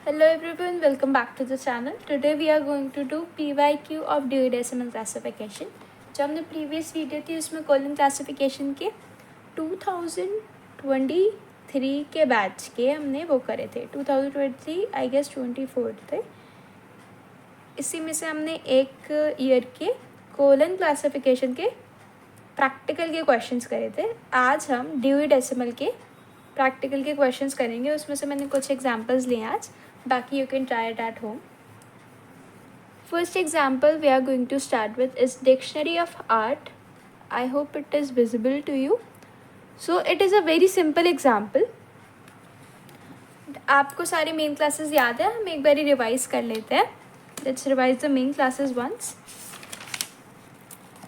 Hello everyone, welcome back to the channel. Today we are going to do PYQ of Dewey Decimal Classification. जो हमने previous video थी उसमें column classification के 2023 के batch के हमने वो करे थे. 2023 आई गेस 24 थे. इसी में से हमने एक ईयर के कॉलम क्लासिफिकेशन के प्रैक्टिकल के क्वेश्चंस करे थे. आज हम ड्यूई डेसिमल के प्रैक्टिकल के क्वेश्चंस करेंगे. उसमें से मैंने कुछ एग्जांपल्स लिए आज, बाकी you can try it at home. First example we are going to start with is Dictionary of Art. I hope it is visible to you. So it is a very simple example. आपको सारी main classes याद है, हम एक बार revise कर लेते हैं. Let's revise the main classes once.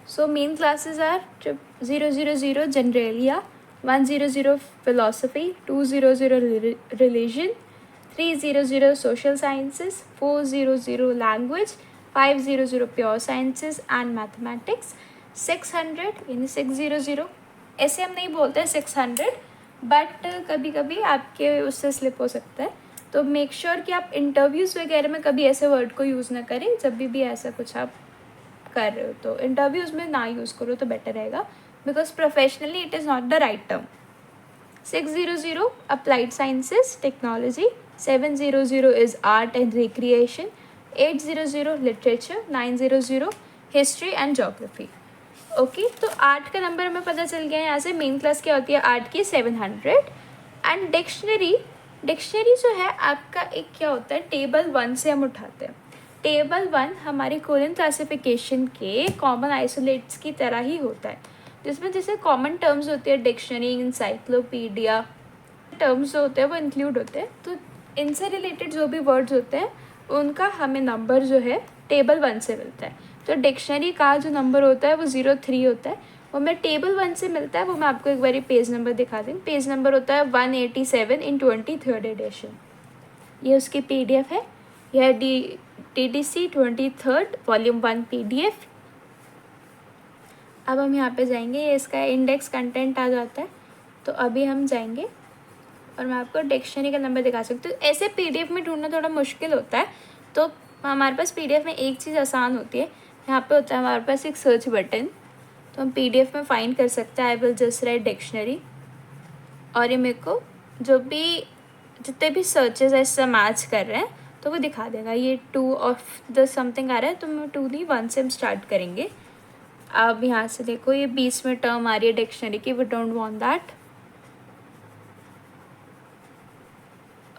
So main classes are 000 Generalia, 100 Philosophy, 200 Religion, 300 Social Sciences, 400 Language, 500 Pure Sciences and Mathematics, 600 यानी 600. ऐसे हम नहीं बोलते हैं 600, बट कभी कभी आपके उससे स्लिप हो सकता है. तो मेक श्योर कि आप इंटरव्यूज़ वगैरह में कभी ऐसे वर्ड को यूज़ ना करें. जब भी ऐसा कुछ आप कर रहे हो तो इंटरव्यूज़ में ना यूज़ करो तो बेटर रहेगा, because professionally it is not the right term. 600 Applied Sciences, Technology, 700 is Art and Recreation, 800 Literature, 900 History and Geography. Okay, तो आर्ट का नंबर हमें पता चल गया है. यहाँ से मेन क्लास क्या होती है आर्ट की 700. एंड डिक्शनरी जो है आपका एक क्या होता है, टेबल 1 से हम उठाते हैं. टेबल 1 हमारी कॉलम क्लासिफिकेशन के कॉमन आइसोलेट्स की तरह ही होता है, जिसमें जैसे कॉमन टर्म्स होते हैं डिक्शनरी, इंसाइक्लोपीडिया, टर्म्स जो होते हैं वो इंक्लूड होते हैं. तो इनसे रिलेटेड जो भी वर्ड्स होते हैं उनका हमें नंबर जो है टेबल 1 से मिलता है. तो डिक्शनरी का जो नंबर होता है वो 03 होता है, वो हमें टेबल 1 से मिलता है. वो मैं आपको एक बार पेज नंबर दिखा दूँ. पेज नंबर होता है 187 इन 23rd एडिशन. ये उसकी PDF है. यह DDC 23rd वॉल्यूम 1 PDF. अब हम यहाँ पे जाएंगे, ये इसका इंडेक्स कंटेंट आ जाता है. तो अभी हम जाएंगे और मैं आपको डिक्शनरी का नंबर दिखा सकती हूँ. ऐसे PDF में ढूंढना थोड़ा मुश्किल होता है, तो हमारे पास PDF में एक चीज़ आसान होती है. यहाँ पे होता है हमारे पास एक सर्च बटन, तो हम PDF में फाइंड कर सकते हैं. I will just right dictionary, और ये मेरे को जो भी जितने भी सर्चेज है इससे मैच कर रहे हैं तो वो दिखा देगा. ये 2 ऑफ द समथिंग आ रहा है, तो मैं 2 नहीं 1 से हम स्टार्ट करेंगे. अब यहाँ से देखो ये बीच में टर्म आ रही है डिक्शनरी की, we don't want that.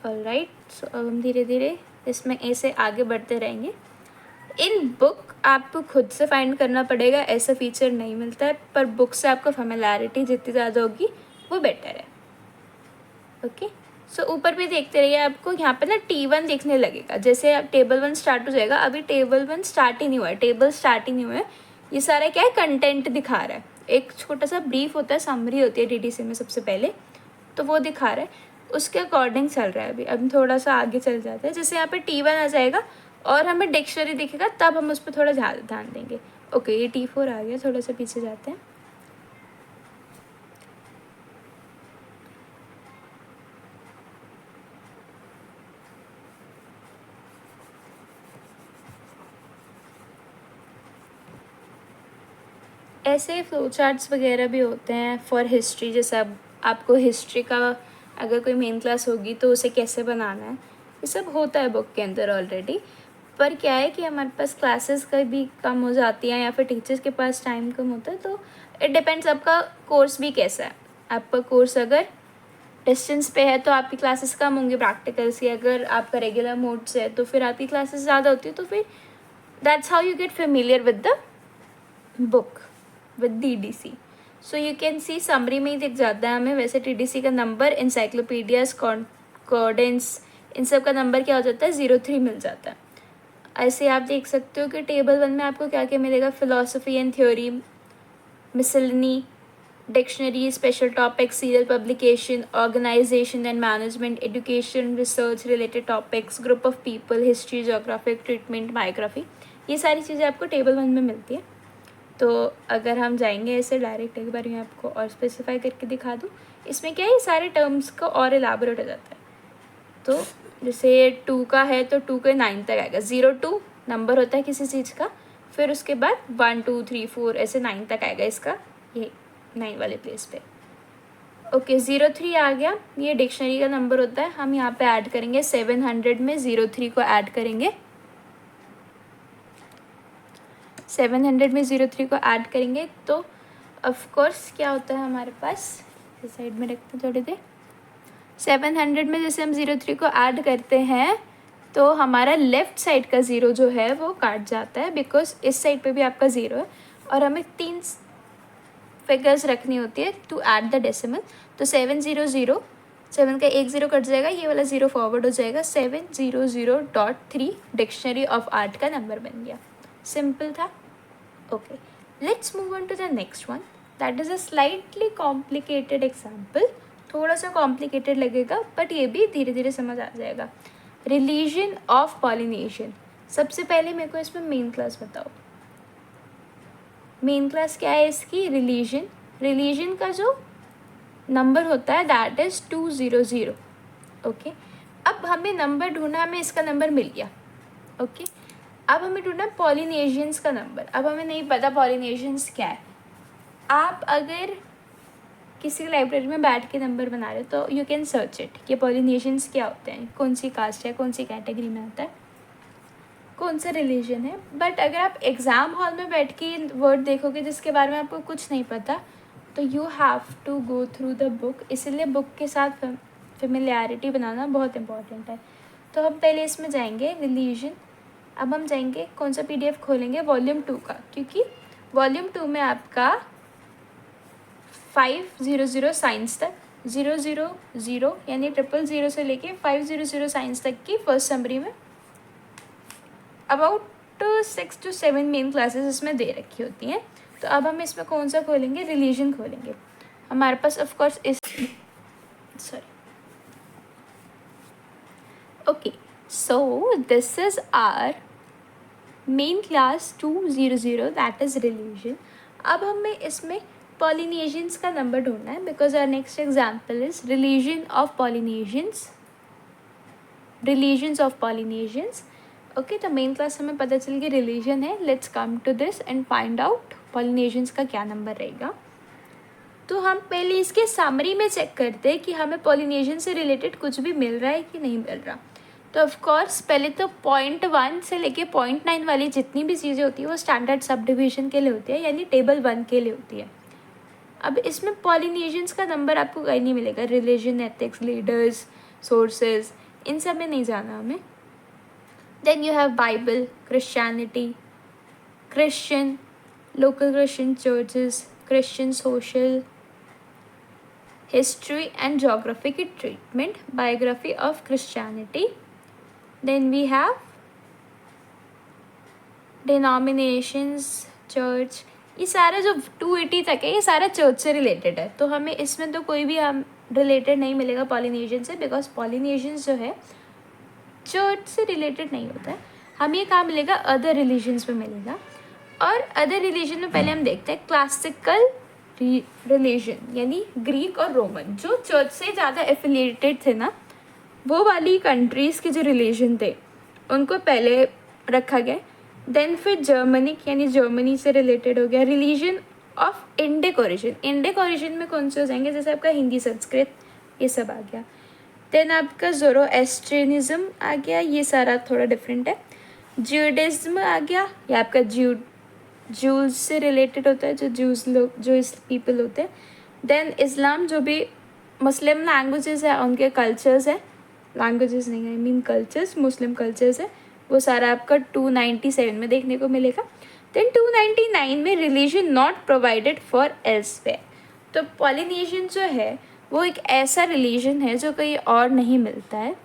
Alright, so अब हम धीरे धीरे इसमें ऐसे आगे बढ़ते रहेंगे. इन बुक आपको खुद से फाइंड करना पड़ेगा, ऐसा फीचर नहीं मिलता है, पर बुक से आपको फेमिलैरिटी जितनी ज़्यादा होगी वो बेटर है. ओके, सो ऊपर भी देखते रहिए. आपको यहाँ पे ना T1 देखने लगेगा. जैसे अब टेबल 1 स्टार्ट हो जाएगा. अभी टेबल 1 स्टार्ट ही नहीं हुआ है, टेबल स्टार्ट ही नहीं हुआ है. ये सारा क्या है, कंटेंट दिखा रहा है. एक छोटा सा ब्रीफ होता है, समरी होती है DDC में सबसे पहले, तो वो दिखा रहा है. उसके अकॉर्डिंग चल रहा है. अभी अब थोड़ा सा आगे चल जाता है. जैसे यहाँ पे T1 आ जाएगा और हमें डिक्शनरी दिखेगा, तब हम उस पर थोड़ा ध्यान देंगे. ओके, ये T4 आ गया. थोड़ा सा पीछे जाते हैं. ऐसे फ्लो चार्ट्स वगैरह भी होते हैं फॉर हिस्ट्री. जैसे अब आपको हिस्ट्री का अगर कोई मेन क्लास होगी तो उसे कैसे बनाना है, ये सब होता है बुक के अंदर ऑलरेडी. पर क्या है कि हमारे पास क्लासेस कभी कम हो जाती हैं या फिर टीचर्स के पास टाइम कम होता है. तो इट डिपेंड्स आपका कोर्स भी कैसा है. आपका कोर्स अगर डिस्टेंस पे है तो आपकी क्लासेस कम होंगी प्रैक्टिकल्स की. अगर आपका रेगुलर मोड से है तो फिर आपकी क्लासेस ज़्यादा होती है. तो फिर that's how you get familiar with the book with DDC. So you can C summary में ही दिख जाता है हमें. वैसे TDC का नंबर, इंसाइक्लोपीडियाज, कॉर्डेंस, इन सब का नंबर क्या हो जाता है, 03 मिल जाता है. ऐसे आप देख सकते हो कि टेबल 1 में आपको क्या क्या मिलेगा. Philosophy and theory, miscellany, dictionary, special topics, serial publication, organisation and management, education, research related topics, group of people, history, geographic treatment, biography. ये सारी चीज़ें आपको टेबल 1 में मिलती है. तो अगर हम जाएंगे ऐसे डायरेक्ट, एक बार मैं आपको और स्पेसिफाई करके दिखा दूँ. इसमें क्या है, ये सारे टर्म्स को और एलाबोरेट हो जाता है. तो जैसे 2 का है तो 2 के 9 तक आएगा, 02 नंबर होता है किसी चीज़ का, फिर उसके बाद 1 2 3 4 ऐसे 9 तक आएगा इसका, ये 9 वाले प्लेस पे। ओके 03 आ गया, ये डिक्शनरी का नंबर होता है। हम यहाँ पे ऐड करेंगे 700 में 03 को ऐड करेंगे, 700 में 03 को ऐड करेंगे तो ऑफकोर्स क्या होता है हमारे पास, इस साइड में रखते हैं थोड़ी देर। 700 में जैसे हम 03 को ऐड करते हैं तो हमारा लेफ़्ट साइड का ज़ीरो जो है वो काट जाता है, बिकॉज इस साइड पे भी आपका ज़ीरो है और हमें 3 फिगर्स रखनी होती है टू ऐड द डेसिमल। तो 700, 7 का 1 ज़ीरो कट जाएगा, ये वाला ज़ीरो फॉरवर्ड हो जाएगा, 700.3 डिक्शनरी ऑफ आर्ट का नंबर बन गया। सिंपल था। Okay, let's move on to the next one, that is a slightly complicated example. थोड़ा सा कॉम्प्लिकेटेड लगेगा बट ये भी धीरे धीरे समझ आ जाएगा। Religion of Polynesian. सबसे पहले मेरे को इसमें मेन क्लास बताओ, मेन क्लास क्या है इसकी? रिलीजन। रिलीजन का जो नंबर होता है दैट इज़ 200। ओके, अब हमें नंबर ढूंढना, हमें इसका नंबर मिल गया। ओके, अब हमें ढूंढना पॉलिनेशियंस का नंबर। अब हमें नहीं पता पॉलिनेशियंस क्या है। आप अगर किसी लाइब्रेरी में बैठ के नंबर बना रहे हो तो यू कैन सर्च इट कि पॉलिनेशियंस क्या होते हैं, कौन सी कास्ट है, कौन सी कैटेगरी में आता है, कौन सा रिलीजन है। बट अगर आप एग्ज़ाम हॉल में बैठ के वर्ड देखोगे जिसके बारे में आपको कुछ नहीं पता, तो you have to go through the book. इसलिए बुक के साथ फेमिलियरिटी बनाना बहुत इंपॉर्टेंट है। तो हम पहले इसमें जाएंगे रिलीजन। अब हम जाएंगे, कौन सा PDF खोलेंगे? वॉल्यूम 2 का, क्योंकि वॉल्यूम 2 में आपका 500 साइंस तक, 000 यानी 000 से लेके 500 साइंस तक की फर्स्ट समरी में अबाउट 6 to 7 मेन क्लासेस इसमें दे रखी होती हैं। तो अब हम इसमें कौन सा खोलेंगे? रिलीजन खोलेंगे। हमारे पास ऑफ कोर्स इस okay, so this is our main class 200, that is religion. अब हमें इसमें पॉलिनेशियंस का नंबर ढूंढना है, because our next example is religion of Polynesians, religions of Polynesians. Okay, तो मेन क्लास हमें पता चल गई रिलीजन है। Let's come to this and find out Polynesians का क्या नंबर रहेगा। तो हम पहले इसके समरी में चेक करते हैं कि हमें पॉलिनेशियन से रिलेटेड कुछ भी मिल रहा है कि नहीं मिल रहा। तो ऑफकोर्स पहले तो 0.1 से लेके 0.9 वाली जितनी भी चीज़ें होती हैं वो स्टैंडर्ड सब डिविजन के लिए होती है, यानी टेबल 1 के लिए होती है। अब इसमें पॉलिनेशियंस का नंबर आपको कहीं नहीं मिलेगा। रिलीजन, एथिक्स, लीडर्स, सोर्सेज, इन सब में नहीं जाना हमें। Then you have Bible, Christianity, Christian, local Christian churches, Christian social, history and geography की treatment, biography of Christianity. Then we have denominations, church। ये सारा जो 280 तक है ये सारा चर्च से रिलेटेड है, तो हमें इसमें तो कोई भी हम रिलेटेड नहीं मिलेगा पॉलिनेशियन से, बिकॉज पॉलिनेशियंस जो है चर्च से रिलेटेड नहीं होता है। हमें ये कहाँ मिलेगा? अदर रिलीजन्स में मिलेगा। और अदर रिलीजन में पहले हम देखते हैं क्लासिकल रिलीजन, यानी ग्रीक और रोमन, जो चर्च से ज़्यादा एफिलिएटेड थे ना, वो वाली कंट्रीज़ के जो रिलीजन थे उनको पहले रखा गया। देन फिर जर्मनिक, यानी जर्मनी से रिलेटेड हो गया। Religion of Indic origin, Indic origin में कौन से हो जाएंगे? जैसे आपका हिंदी, संस्कृत, ये सब आ गया। देन आपका ज़ोरोएस्ट्रियनिज्म आ गया, ये सारा थोड़ा डिफरेंट है। ज्यूडिज्म आ गया, ये आपका जूस से रिलेटेड होता है, जो जूस लोग, जो इस पीपल होते हैं। देन इस्लाम, जो भी मुस्लिम लैंग्वेजेस है उनके कल्चर्स है, लैंग्वेजेस नहीं, I mean cultures, Muslim cultures है, वो सारा आपका 297 में देखने को मिलेगा। देन 299 में religion not provided for elsewhere. तो पॉलिनेशियन जो है वो एक ऐसा रिलीजन है जो कहीं और नहीं मिलता है,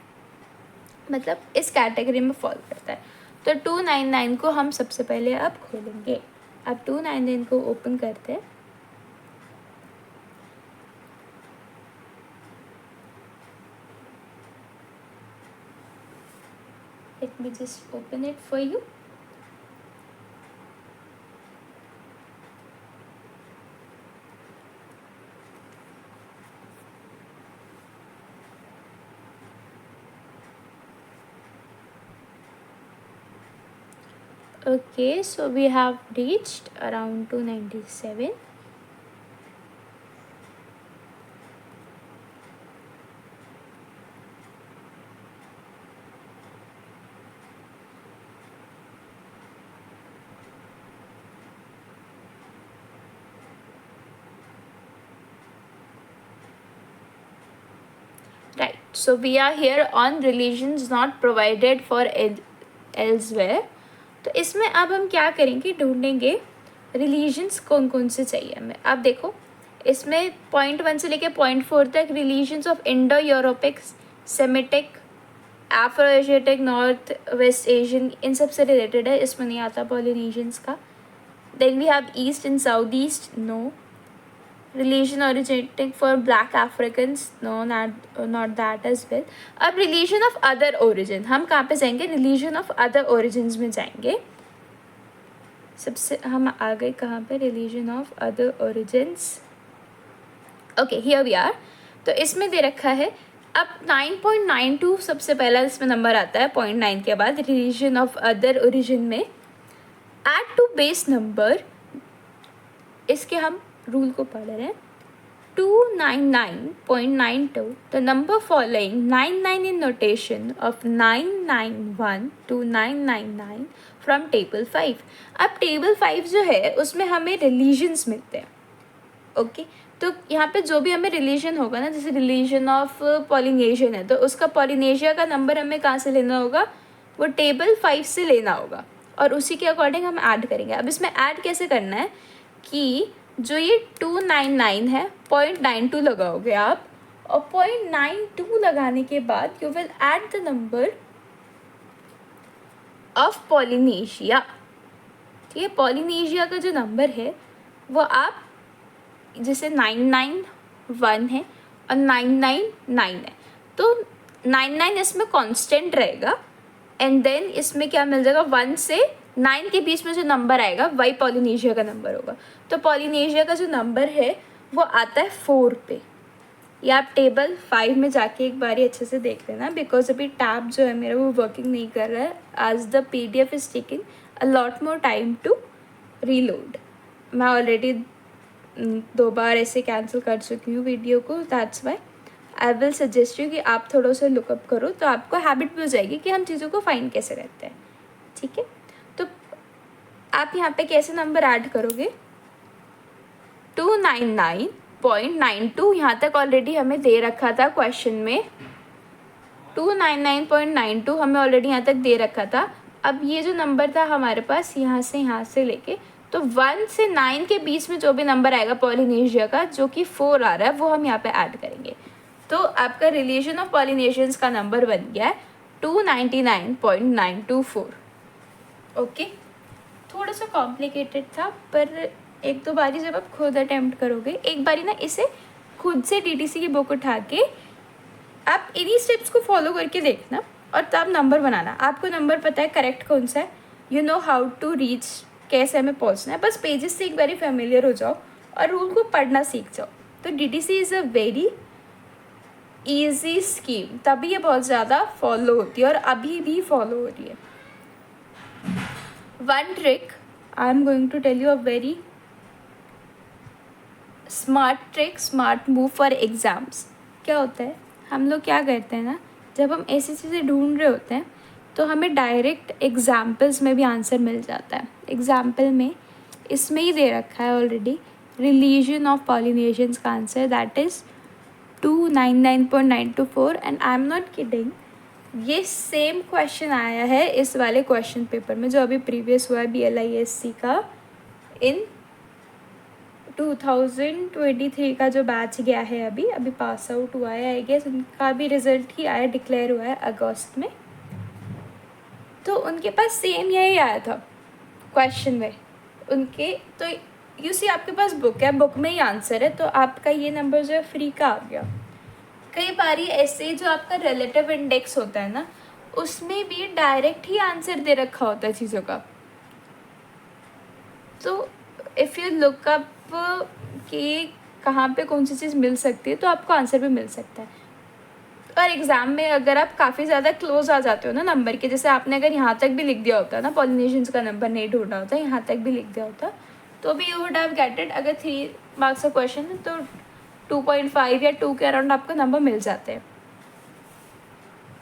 मतलब इस कैटेगरी में फॉल करता है। तो 299 को हम सबसे पहले अब खोलेंगे। अब 299 को ओपन करते हैं। Let me just open it for you. Okay, so we have reached around 297. Right, so we are here on religions not provided for elsewhere. तो इसमें अब हम क्या करेंगे, ढूंढेंगे रिलीजन्स कौन कौन से चाहिए हमें. अब देखो इसमें पॉइंट 1 से लेके पॉइंट 4 तक religions of Indo European, Semitic, Afro Asiatic, north west Asian, इन सब से रिलेटेड है. इसमें नहीं आता पॉलिनेशियंस का. Then we have east and south east, no. Religion originating for black Africans, no, not that as well. अब religion of other origin, हम कहाँ पे जाएंगे, religion of other origins में जाएंगे. सबसे हम आ गए कहाँ पे, religion of other origins. Okay, here we are. तो इसमें दे रखा है अब 9.92 सबसे पहला इसमें नंबर आता है 0.9 के बाद. religion of other origin में add to base number, इसके हम रूल को पढ़ रहे हैं. 299.92, the number following 99 in notation of 991 to 999 from table 5. अब टेबल 5 जो है उसमें हमें रिलीजन्स मिलते हैं. ओके, तो यहाँ पे जो भी हमें रिलीजन होगा ना, जैसे रिलीजन ऑफ पॉलिनेशियन है तो उसका पॉलिनेशिया का नंबर हमें कहाँ से लेना होगा, वो टेबल 5 से लेना होगा और उसी के अकॉर्डिंग हम ऐड करेंगे. अब इसमें ऐड कैसे करना है कि जो ये 299 है 0.92 लगाओगे आप, और 0.92 लगाने के बाद you will add the number of Polynesia. ठीक है, पॉलिनेशिया का जो नंबर है वो आप, जैसे 991 है और 999 है तो 99 इसमें कांस्टेंट रहेगा एंड देन इसमें क्या मिल जाएगा, 1 से 9 के बीच में जो नंबर आएगा वही पॉलिनेशिया का नंबर होगा. तो पॉलिनेशिया का जो नंबर है वो आता है 4 पे. ये आप टेबल 5 में जाके एक बार अच्छे से देख लेना, बिकॉज अभी टैब जो है मेरा वो वर्किंग नहीं कर रहा है. आज the PDF is taking a lot more time to reload. मैं ऑलरेडी 2 बार ऐसे कैंसिल कर चुकी हूँ वीडियो को. That's why I will suggest you कि आप थोड़ा सा लुकअप करो तो आपको हैबिट भी हो जाएगी कि हम चीज़ों को फाइंड कैसे करते हैं. ठीक है, तो आप यहाँ पे कैसे नंबर ऐड करोगे, 299.92 यहाँ तक ऑलरेडी हमें दे रखा था क्वेश्चन में. 299.92 हमें ऑलरेडी यहाँ तक दे रखा था. अब ये जो नंबर था हमारे पास यहाँ से लेके, तो 1 से 9 के बीच में जो भी नंबर आएगा पॉलिनेशिया का, जो कि 4 आ रहा है, वो हम यहाँ पे ऐड करेंगे. तो आपका रिलेशन ऑफ पॉलिनेशियंस का नंबर बन गया है 299.924. ओके, थोड़ा सा कॉम्प्लिकेटेड था पर एक दो बारी जब आप खुद अटेम्प्ट करोगे, एक बारी ना इसे खुद से DTC की बुक उठा के आप इन्हीं स्टेप्स को फॉलो करके देखना और तब नंबर बनाना. आपको नंबर पता है करेक्ट कौन सा है, you know how to reach, कैसे हमें पहुंचना है. बस पेजेस से एक बारी फेमिलियर हो जाओ और रूल को पढ़ना सीख जाओ. तो DTC is a very easy scheme, तभी ये बहुत ज़्यादा फॉलो होती है और अभी भी फॉलो हो रही है. One trick I am going to tell you, a very smart trick, smart move for exams. क्या होता है, हम लोग क्या करते हैं ना, जब हम ऐसी चीज़ें ढूंढ रहे होते हैं तो हमें डायरेक्ट एग्जाम्पल्स में भी आंसर मिल जाता है. एग्जाम्पल में इसमें ही दे रखा है ऑलरेडी रिलीजन ऑफ पॉलिनेशियंस का answer, that is 299.924. And I am not kidding, ये सेम क्वेश्चन आया है इस वाले क्वेश्चन पेपर में जो अभी प्रीवियस हुआ है BLISC का इन 2023 का जो बैच गया है अभी पास आउट हुआ है. आई गेस उनका भी रिजल्ट ही आया, डिक्लेयर हुआ है अगस्त में. तो उनके पास सेम यही आया था क्वेश्चन में उनके. तो यू सी आपके पास बुक है, बुक में ही आंसर है, तो आपका ये नंबर जो है फ्री का आ गया. कई बारी ऐसे जो आपका रिलेटिव इंडेक्स होता है ना, उसमें भी डायरेक्ट ही आंसर दे रखा होता है चीज़ों का. तो इफ़ यू लुक अप कि कहाँ पे कौन सी चीज़ मिल सकती है तो आपको आंसर भी मिल सकता है. पर एग्ज़ाम में अगर आप काफ़ी ज़्यादा क्लोज आ जाते हो ना नंबर के, जैसे आपने अगर यहाँ तक भी लिख दिया होता ना, पॉलिनेशियंस का नंबर नहीं ढूंढना होता, यहाँ तक भी लिख दिया होता तो भी you would have get it. अगर 3 मार्क्स का क्वेश्चन है तो 2.5 या 2 के अराउंड आपको नंबर मिल जाते हैं।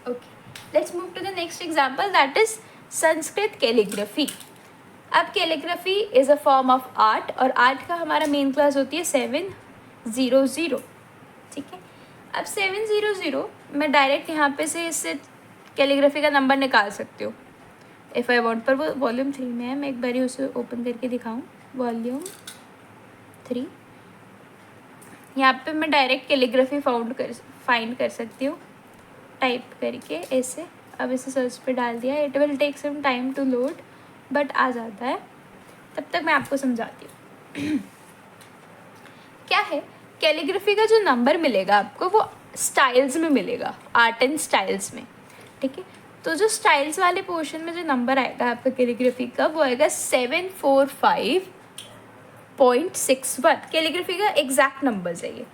Okay, let's move to the next example, that is Sanskrit calligraphy. अब calligraphy is a form of art, और आर्ट का हमारा मेन क्लास होती है 700, ठीक है। अब 700 मैं डायरेक्ट यहाँ पे से इससे कैलीग्राफी का नंबर निकाल सकती हूँ इफ़ आई वॉन्ट, पर वो वॉल्यूम 3 में है, मैं एक बार उसे ओपन करके दिखाऊँ। वॉल्यूम 3, यहाँ पे मैं डायरेक्ट कैलीग्राफी फाइंड कर सकती हूँ टाइप करके ऐसे। अब इसे सर्च पे डाल दिया, it will take some time to load, but आ जाता है। तब तक मैं आपको समझाती हूँ क्या है कैलीग्राफी का जो नंबर मिलेगा आपको वो स्टाइल्स में मिलेगा, आर्ट एंड स्टाइल्स में, ठीक है। तो जो स्टाइल्स वाले पोर्शन में जो नंबर आएगा आपका कैलीग्राफी का वो आएगा 745.61। कैलीग्राफी का एग्जैक्ट नंबर है ये।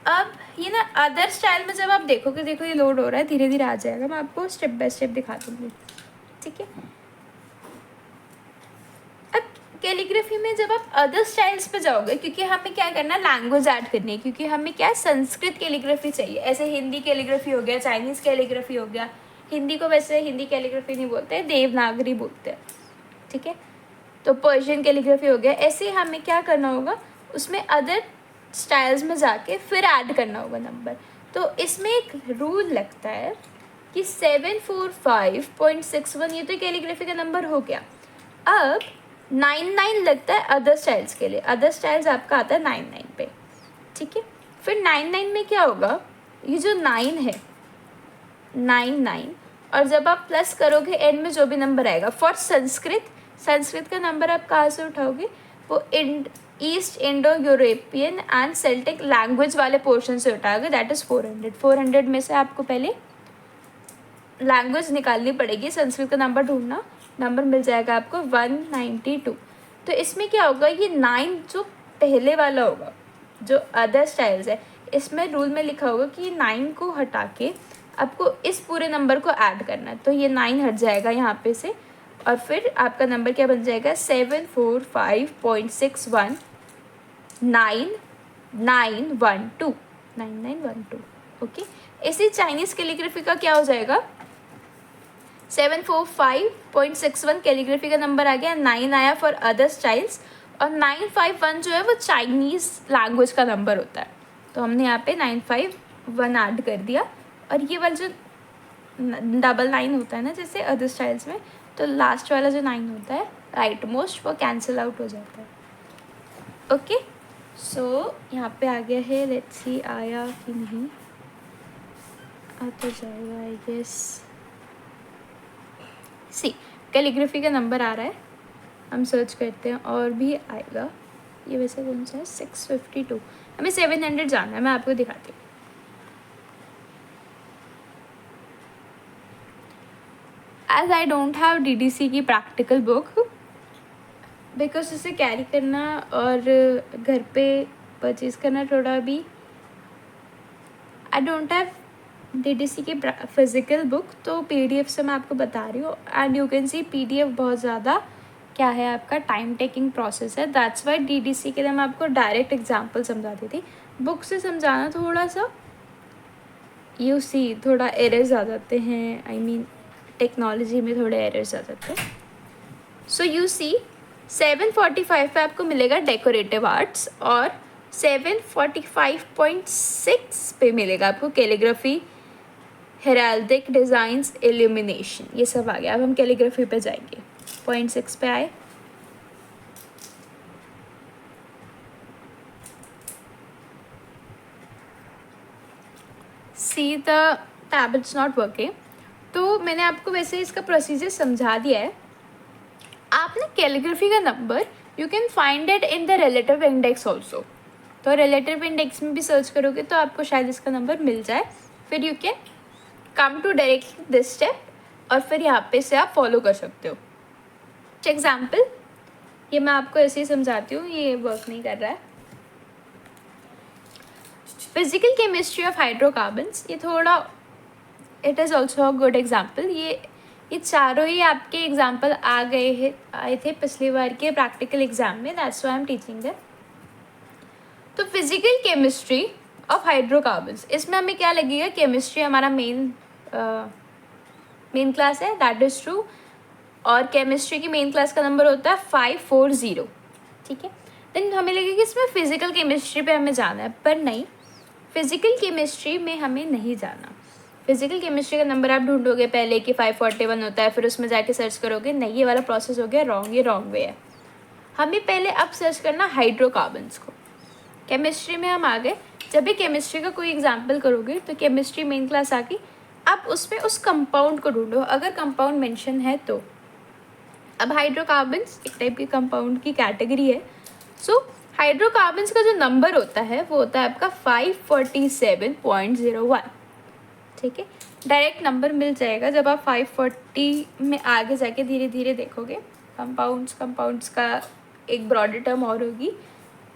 अब ये ना अदर स्टाइल में जब आप देखोगे, देखो ये लोड हो रहा है, धीरे धीरे आ जाएगा, मैं आपको स्टेप बाय स्टेप दिखा दूँगी, ठीक है। अब कैलीग्राफी में जब आप अदर स्टाइल्स पे जाओगे, क्योंकि हमें क्या करना है, लैंग्वेज ऐड करनी है, क्योंकि हमें क्या है, संस्कृत कैलीग्राफी चाहिए। ऐसे हिंदी कैलीग्राफी हो गया, चाइनीज़ कैलीग्राफी हो गया, हिंदी को वैसे हिंदी कैलीग्राफी नहीं बोलते हैं, देवनागरी बोलते हैं, ठीक है। तो पर्शियन कैलीग्राफी हो गया। ऐसे हमें क्या करना होगा, उसमें अदर स्टाइल्स में जाके फिर ऐड करना होगा नंबर। तो इसमें एक रूल लगता है कि 745.61 ये तो कैलीग्राफी का नंबर हो गया। अब 99 लगता है अदर स्टाइल्स के लिए, अदर स्टाइल्स आपका आता है 99 पे, ठीक है। फिर 99 में क्या होगा, ये जो 9 है 99, और जब आप प्लस करोगे एंड में जो भी नंबर आएगा, फॉर संस्कृत का नंबर आप कहाँ से उठाओगे, वो east Indo European and Celtic language वाले पोर्शन से उठाओगे, दैट इज़ 400। 400 में से आपको पहले लैंग्वेज निकालनी पड़ेगी, संस्कृत का नंबर ढूंढना, नंबर मिल जाएगा आपको 192। तो इसमें क्या होगा, ये 9 जो पहले वाला होगा जो अदर स्टाइल्स है, इसमें रूल में लिखा होगा कि 9 को हटा के आपको इस पूरे नंबर को ऐड करना है। तो ये 9 हट जाएगा यहाँ पे से, और फिर आपका नंबर क्या बन जाएगा, 745.61 9912। ओके, इसी चाइनीज़ कैलीग्राफी का क्या हो जाएगा, 745.61 कैलीग्राफी का नंबर आ गया, 9 आया फॉर अदर स्टाइल्स, और 951 जो है वो चाइनीज़ लैंग्वेज का नंबर होता है। तो हमने यहाँ पे 951 ऐड कर दिया, और ये वाला जो 99 होता है ना जैसे अदर स्टाइल्स में, तो लास्ट वाला जो 9 होता है राइट मोस्ट, वो कैंसिल आउट हो जाता है। ओके, सो यहाँ पे आ गया है, लेट्स सी आया कि नहीं, आ तो जाएगा आई गेस। सी कैलीग्राफी का नंबर आ रहा है, हम सर्च करते हैं और भी आएगा। ये वैसे कौन सा है, 652, हमें 700 जाना है, मैं आपको दिखाती हूँ। As I don't have DDC की प्रैक्टिकल बुक, बिकॉज उसे कैरी करना और घर पे परचेज़ करना थोड़ा भी, आई डोंट हैव DDC की फिज़िकल बुक, तो PDF से मैं आपको बता रही हूँ। And you can see PDF बहुत ज़्यादा क्या है, आपका टाइम टेकिंग प्रोसेस है, दैट्स वाई DDC के लिए मैं आपको डायरेक्ट एग्जांपल समझाती थी। बुक से समझाना थोड़ा सा यू सी थोड़ा एरर्स आ जाते हैं, आई मीन टेक्नोलॉजी में थोड़े एरर्स आ जाते हैं। सो यू सी 745 पे आपको मिलेगा डेकोरेटिव आर्ट्स, और 745.6 पे मिलेगा आपको कैलीग्राफी, हेराल्डिक डिज़ाइंस, इल्यूमिनेशन, ये सब आ गया। अब हम कैलीग्राफी पे जाएंगे, 0.6 पे आए, see the tab it's not working. तो मैंने आपको वैसे इसका प्रोसीजर समझा दिया है। आपने कैलीग्राफी का number you can find it in the relative index also, तो रिलेटिव इंडेक्स में भी सर्च करोगे तो आपको शायद इसका नंबर मिल जाए। फिर you can come to directly this step, और फिर यहाँ पे से आप फॉलो कर सकते हो। एग्जाम्पल, ये मैं आपको ऐसे ही समझाती हूँ, ये वर्क नहीं कर रहा है। फिजिकल केमिस्ट्री ऑफ हाइड्रोकार्बन्स, ये थोड़ा it is also a good example. ये चारों ही आपके एग्जाम्पल आए थे पिछली बार के प्रैक्टिकल एग्जाम में, that's why I am teaching that. तो फिजिकल केमिस्ट्री ऑफ हाइड्रोकार्बन्स, इसमें हमें क्या लगेगा, केमिस्ट्री हमारा मेन क्लास है, दैट इज़ ट्रू। और केमिस्ट्री की मेन क्लास का नंबर होता है 540, ठीक है। देन हमें लगेगा कि इसमें फिजिकल केमिस्ट्री पे हमें जाना है, पर नहीं, फिजिकल केमिस्ट्री में हमें नहीं जाना। फिजिकल केमिस्ट्री का नंबर आप ढूंढोगे पहले कि 541 होता है, फिर उसमें जाके सर्च करोगे, नहीं, ये वाला प्रोसेस हो गया रॉन्ग, ये रॉन्ग वे है। हमें पहले अब सर्च करना हाइड्रोकार्बन्स को। केमिस्ट्री में हम आ गए, जब भी केमिस्ट्री का कोई एग्जाम्पल करोगे तो केमिस्ट्री मेन क्लास आ गई, अब उसमें उस कंपाउंड को ढूंढो, अगर कंपाउंड मेंशन है तो। अब हाइड्रोकार्बन्स एक टाइप के कंपाउंड की कैटेगरी है। सो हाइड्रोकार्बन्स का जो नंबर होता है वो होता है आपका 547.01, ठीक है। डायरेक्ट नंबर मिल जाएगा जब आप 540 में आगे जाके धीरे धीरे देखोगे। कंपाउंड्स का एक ब्रॉडर टर्म और होगी,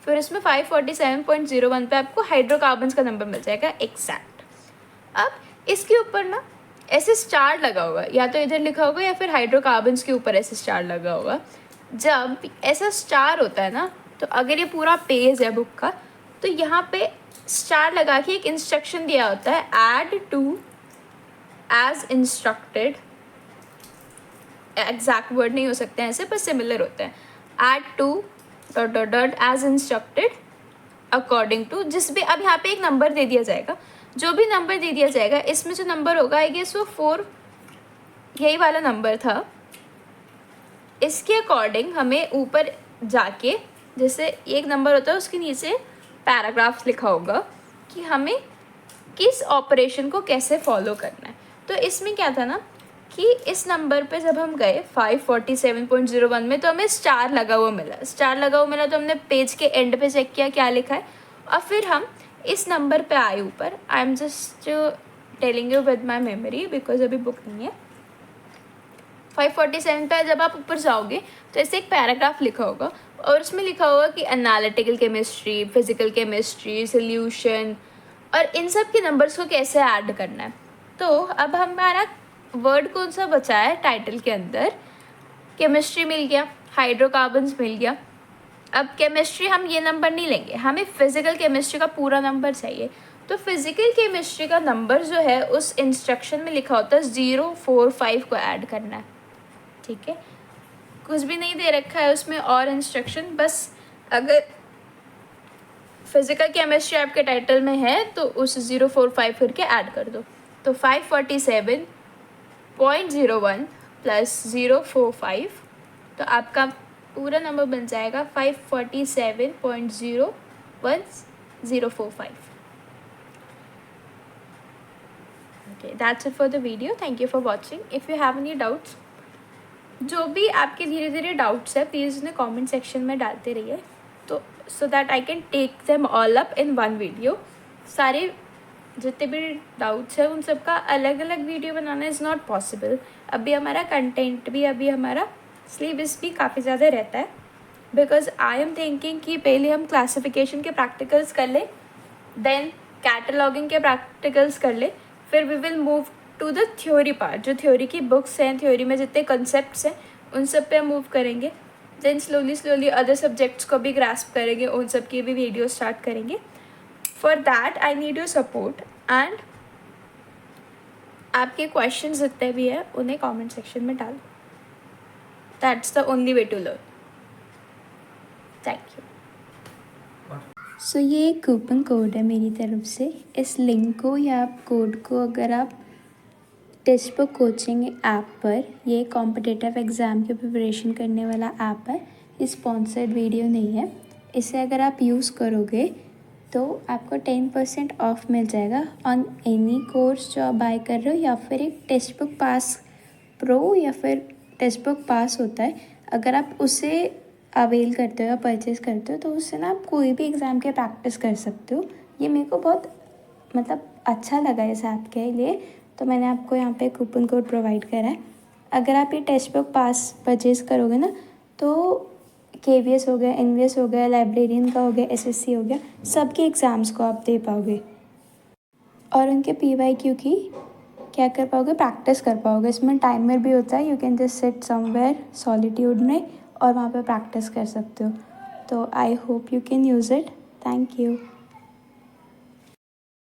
फिर इसमें 547.01 पे आपको हाइड्रोकार्बन्स का नंबर मिल जाएगा एग्जैक्ट। अब इसके ऊपर ना ऐसे स्टार लगा होगा, या तो इधर लिखा होगा या फिर हाइड्रोकार्बन्स के ऊपर ऐसे स्टार लगा होगा। जब ऐसा स्टार होता है ना, तो अगर ये पूरा पेज है बुक का, तो यहाँ पे स्टार लगा के एक इंस्ट्रक्शन दिया होता है, add to as instructed, exact word नहीं हो सकते हैं ऐसे, पर सिमिलर होते हैं, add to dot dot dot as instructed according to, जिस भी, अब यहाँ पे एक नंबर दे दिया जाएगा, जो भी नंबर दे दिया जाएगा, इसमें जो नंबर होगा आई गेस वो 4 यही वाला नंबर था, इसके अकॉर्डिंग हमें ऊपर जाके, जैसे एक नंबर होता है उसके नीचे पैराग्राफ्स लिखा होगा कि हमें किस ऑपरेशन को कैसे फॉलो करना है। तो इसमें क्या था ना कि इस नंबर पे जब हम गए 547.01 में, तो हमें स्टार लगा हुआ मिला तो हमने पेज के एंड पे चेक किया क्या लिखा है, और फिर हम इस नंबर पे आए ऊपर। I am just telling you with my memory because अभी बुक नहीं है। 547 पे जब आप ऊपर जाओगे तो ऐसे एक पैराग्राफ लिखा होगा, और उसमें लिखा होगा कि analytical chemistry, physical chemistry, solution, और इन सब के नंबर्स को कैसे ऐड करना है। तो अब हमारा वर्ड कौन सा बचा है टाइटल के अंदर, केमिस्ट्री मिल गया, हाइड्रोकार्बन्स मिल गया। अब केमिस्ट्री हम ये नंबर नहीं लेंगे, हमें फिजिकल केमिस्ट्री का पूरा नंबर चाहिए। तो फिजिकल केमिस्ट्री का नंबर जो है उस इंस्ट्रक्शन में लिखा होता है 045 को ऐड करना है, ठीक है। कुछ भी नहीं दे रखा है उसमें और इंस्ट्रक्शन, बस अगर फिजिकल केमिस्ट्री आपके टाइटल में है तो उस 045 करके ऐड कर दो। तो 547.01 प्लस 045, तो आपका पूरा नंबर बन जाएगा 547.01,045। Okay, that's it for the video. Thank you for watching. If you have any doubts, जो भी आपके धीरे धीरे डाउट्स है प्लीज़ उन्हें कमेंट सेक्शन में डालते रहिए, तो so that I can take them all up in one video. सारे जितने भी डाउट्स है उन सब का अलग अलग video banana is not possible. अभी हमारा कंटेंट भी, अभी हमारा सिलेबस भी काफ़ी ज़्यादा रहता है, बिकॉज आई एम थिंकिंग कि पहले हम क्लासिफिकेशन के प्रैक्टिकल्स कर ले, देन कैटलॉगिंग के प्रैक्टिकल्स कर ले, फिर we will move to the theory part. जो थ्योरी की बुक्स हैं, थ्योरी में जितने कंसेप्ट्स हैं उन सब पे हम मूव करेंगे। देन स्लोली अदर सब्जेक्ट्स को भी ग्रास्प करेंगे, उन सब की भी वीडियो स्टार्ट करेंगे। For that I need your support, and आपके क्वेश्चंस जितने भी हैं उन्हें कमेंट सेक्शन में डालो। That's the only way to learn. Thank you. So ये एक कूपन कोड है मेरी तरफ से। इस लिंक को या कोड को अगर आप टेक्स्ट बुक कोचिंग ऐप पर, ये कॉम्पिटिटिव एग्ज़ाम की प्रिपरेशन करने वाला ऐप है, ये स्पॉन्सर्ड वीडियो नहीं है। इसे अगर आप यूज़ करोगे तो आपको 10% ऑफ मिल जाएगा ऑन एनी कोर्स जो आप बाय कर रहे हो, या फिर एक टेक्स्ट बुक पास प्रो या फिर टेक्स्ट बुक पास होता है, अगर आप उसे अवेल करते हो या परचेज़ करते हो तो उससे ना आप कोई भी एग्ज़ाम के प्रैक्टिस कर सकते हो। ये मेरे को बहुत अच्छा लगा इस ऐप के लिए, तो मैंने आपको यहाँ पे कूपन कोड प्रोवाइड करा है। अगर आप ये टेक्स्ट बुक पास परचेज़ करोगे ना तो KVS हो गया, NVS हो गया, लाइब्रेरियन का हो गया, SSC हो गया, सबके एग्ज़ाम्स को आप दे पाओगे। और उनके PYQ की क्या कर पाओगे, प्रैक्टिस कर पाओगे। इसमें टाइमर भी होता है, you can just sit somewhere solitude में और वहाँ पे प्रैक्टिस कर सकते हो। तो I hope you can use it. Thank you.